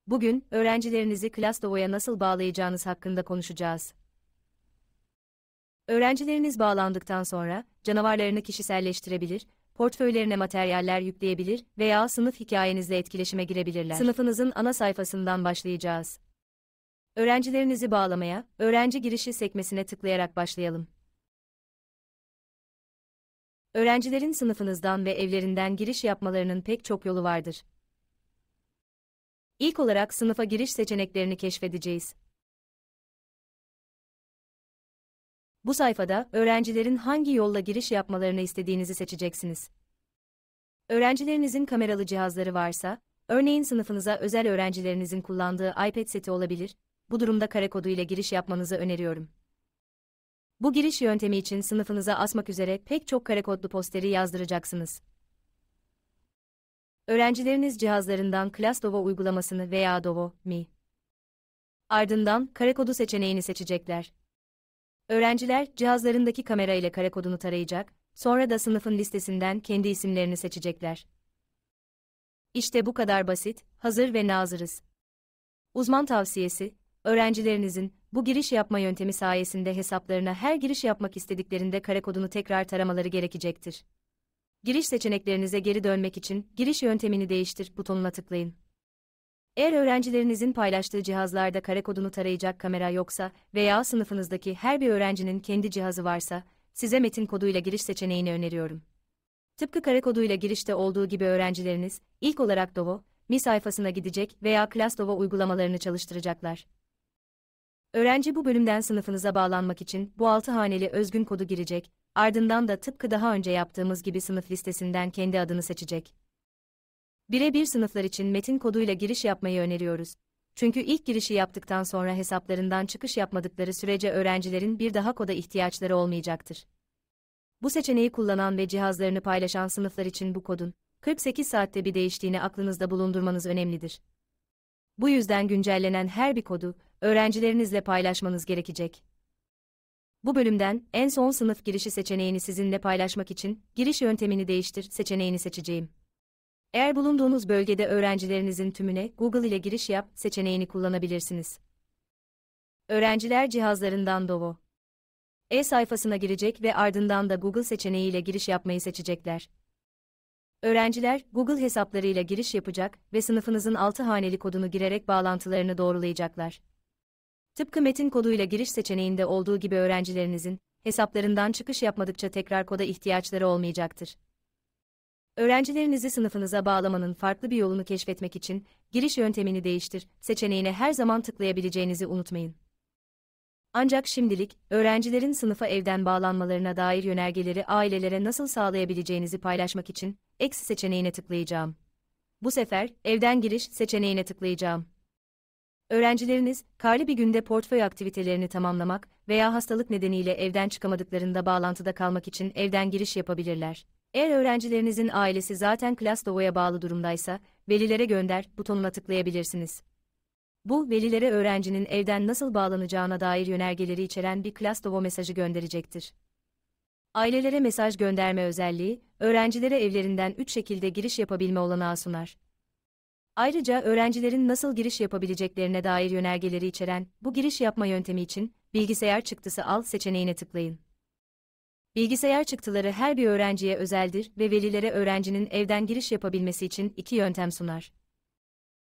Bugün, öğrencilerinizi ClassDovo'ya nasıl bağlayacağınız hakkında konuşacağız. Öğrencileriniz bağlandıktan sonra, canavarlarını kişiselleştirebilir, portföylerine materyaller yükleyebilir veya sınıf hikayenizle etkileşime girebilirler. Sınıfınızın ana sayfasından başlayacağız. Öğrencilerinizi bağlamaya, öğrenci girişi sekmesine tıklayarak başlayalım. Öğrencilerin sınıfınızdan ve evlerinden giriş yapmalarının pek çok yolu vardır. İlk olarak sınıfa giriş seçeneklerini keşfedeceğiz. Bu sayfada öğrencilerin hangi yolla giriş yapmalarını istediğinizi seçeceksiniz. Öğrencilerinizin kameralı cihazları varsa, örneğin sınıfınıza özel öğrencilerinizin kullandığı iPad seti olabilir, bu durumda kare kodu ile giriş yapmanızı öneriyorum. Bu giriş yöntemi için sınıfınıza asmak üzere pek çok kare kodlu posteri yazdıracaksınız. Öğrencileriniz cihazlarından ClassDovo uygulamasını veya Dovo.me. Ardından kare kodu seçeneğini seçecekler. Öğrenciler cihazlarındaki kamera ile kare kodunu tarayacak, sonra da sınıfın listesinden kendi isimlerini seçecekler. İşte bu kadar basit, hazır ve nazırız. Uzman tavsiyesi, öğrencilerinizin bu giriş yapma yöntemi sayesinde hesaplarına her giriş yapmak istediklerinde kare kodunu tekrar taramaları gerekecektir. Giriş seçeneklerinize geri dönmek için giriş yöntemini değiştir butonuna tıklayın. Eğer öğrencilerinizin paylaştığı cihazlarda kare kodunu tarayacak kamera yoksa veya sınıfınızdaki her bir öğrencinin kendi cihazı varsa, size metin koduyla giriş seçeneğini öneriyorum. Tıpkı kare koduyla girişte olduğu gibi öğrencileriniz, ilk olarak Dovo.me sayfasına gidecek veya ClassDovo uygulamalarını çalıştıracaklar. Öğrenci bu bölümden sınıfınıza bağlanmak için bu 6 haneli özgün kodu girecek, ardından da tıpkı daha önce yaptığımız gibi sınıf listesinden kendi adını seçecek. Birebir sınıflar için metin koduyla giriş yapmayı öneriyoruz. Çünkü ilk girişi yaptıktan sonra hesaplarından çıkış yapmadıkları sürece öğrencilerin bir daha koda ihtiyaçları olmayacaktır. Bu seçeneği kullanan ve cihazlarını paylaşan sınıflar için bu kodun 48 saatte bir değiştiğini aklınızda bulundurmanız önemlidir. Bu yüzden güncellenen her bir kodu öğrencilerinizle paylaşmanız gerekecek. Bu bölümden en son sınıf girişi seçeneğini sizinle paylaşmak için giriş yöntemini değiştir seçeneğini seçeceğim. Eğer bulunduğunuz bölgede öğrencilerinizin tümüne Google ile giriş yap seçeneğini kullanabilirsiniz. Öğrenciler cihazlarından Dovo.me sayfasına girecek ve ardından da Google seçeneğiyle giriş yapmayı seçecekler. Öğrenciler Google hesaplarıyla giriş yapacak ve sınıfınızın 6 haneli kodunu girerek bağlantılarını doğrulayacaklar. Tıpkı metin koduyla giriş seçeneğinde olduğu gibi öğrencilerinizin hesaplarından çıkış yapmadıkça tekrar koda ihtiyaçları olmayacaktır. Öğrencilerinizi sınıfınıza bağlamanın farklı bir yolunu keşfetmek için giriş yöntemini değiştir seçeneğine her zaman tıklayabileceğinizi unutmayın. Ancak şimdilik öğrencilerin sınıfa evden bağlanmalarına dair yönergeleri ailelere nasıl sağlayabileceğinizi paylaşmak için eksi seçeneğine tıklayacağım. Bu sefer evden giriş seçeneğine tıklayacağım. Öğrencileriniz karlı bir günde portföy aktivitelerini tamamlamak veya hastalık nedeniyle evden çıkamadıklarında bağlantıda kalmak için evden giriş yapabilirler. Eğer öğrencilerinizin ailesi zaten ClassDovo'ya bağlı durumdaysa, velilere gönder butonuna tıklayabilirsiniz. Bu, velilere öğrencinin evden nasıl bağlanacağına dair yönergeleri içeren bir ClassDovo mesajı gönderecektir. Ailelere mesaj gönderme özelliği, öğrencilere evlerinden 3 şekilde giriş yapabilme olanağı sunar. Ayrıca öğrencilerin nasıl giriş yapabileceklerine dair yönergeleri içeren bu giriş yapma yöntemi için bilgisayar çıktısı al seçeneğine tıklayın. Bilgisayar çıktıları her bir öğrenciye özeldir ve velilere öğrencinin evden giriş yapabilmesi için 2 yöntem sunar.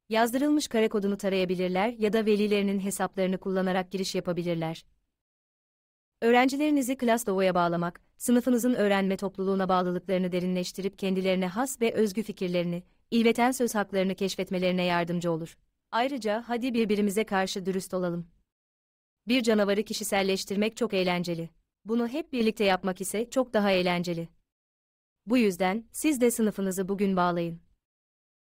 Yazdırılmış kare kodunu tarayabilirler ya da velilerinin hesaplarını kullanarak giriş yapabilirler. Öğrencilerinizi ClassDovo'ya bağlamak, sınıfınızın öğrenme topluluğuna bağlılıklarını derinleştirip kendilerine has ve özgü fikirlerini, ilveten söz haklarını keşfetmelerine yardımcı olur. Ayrıca hadi birbirimize karşı dürüst olalım. Bir canavarı kişiselleştirmek çok eğlenceli. Bunu hep birlikte yapmak ise çok daha eğlenceli. Bu yüzden siz de sınıfınızı bugün bağlayın.